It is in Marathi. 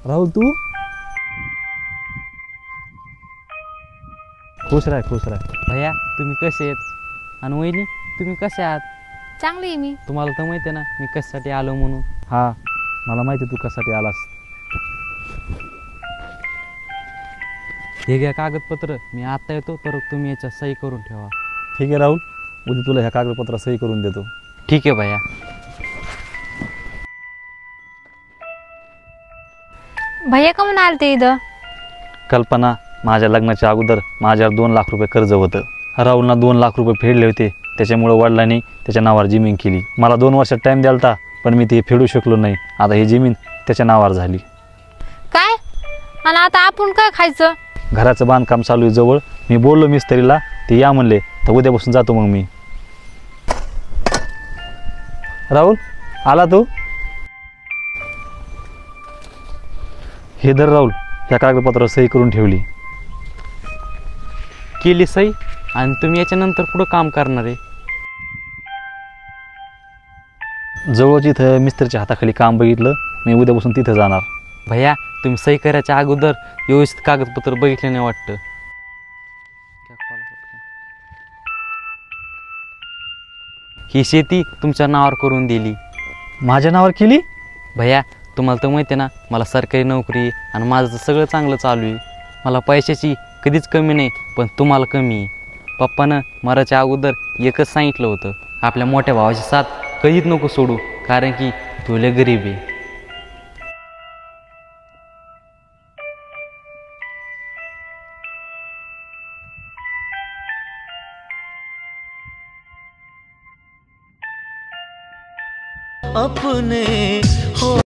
राहुल तू खुश राह खुश राह. भैया तुम्ही कसे आहेत आणि वहिनी तुम्ही कसे आहात? चांगली आहे मी. तुम्हाला तर माहिती आहे ना मी कशासाठी आलो म्हणून. हा मला माहिती तू कशासाठी आलास. हे घ्या कागदपत्र, मी आता येतो तर तुम्ही याच्या सही करून ठेवा. ठीक आहे राहुल, उद्या तुला ह्या कागदपत्रात सही करून देतो. ठीक आहे भैया. भैया का म्हणून आलते इथं? कल्पना, माझ्या लग्नाच्या अगोदर माझ्यावर 2 लाख रुपये कर्ज होतं. राहुलना 2 लाख रुपये फेडले होते, त्याच्यामुळे वडिलांनी त्याच्या नावावर जमीन केली. मला 2 वर्षात टाईम द्यालता पण मी ते फेडू शकलो नाही. आता ही जमीन त्याच्या नावावर झाली. काय? आणि आता आपण काय खायचं? घराचं बांधकाम चालू आहे जवळ. मी बोललो मिस्त्रीला, ते या म्हणले, तर उद्यापासून जातो मग मी. राहुल आला तू? हे धर राहुल, त्या कागदपत्रावर सही करून ठेवली. केली सही? आणि तुम्ही याच्यानंतर पुढं काम करणार आहे? जवळच इथं मिस्त्रीच्या हाताखाली काम बघितलं, मी उद्यापासून तिथं जाणार. भैया तुम्ही सही करायच्या अगोदर व्यवस्थित कागदपत्र बघितले नाही वाटतं. ही शेती तुमच्या नावावर करून दिली. माझ्या नावावर केली? भैया तुम्हाला तर माहिती आहे ना मला सरकारी नोकरी आहे आणि माझं तर सगळं चांगलं चालू आहे. मला पैशाची कधीच कमी नाही, पण तुम्हाला कमी आहे. पप्पानं मराच्या अगोदर एकच सांगितलं होतं, आपल्या मोठ्या भावाची साथ कधीच नको सोडू, कारण की तो लय गरीब आहे. अपने हो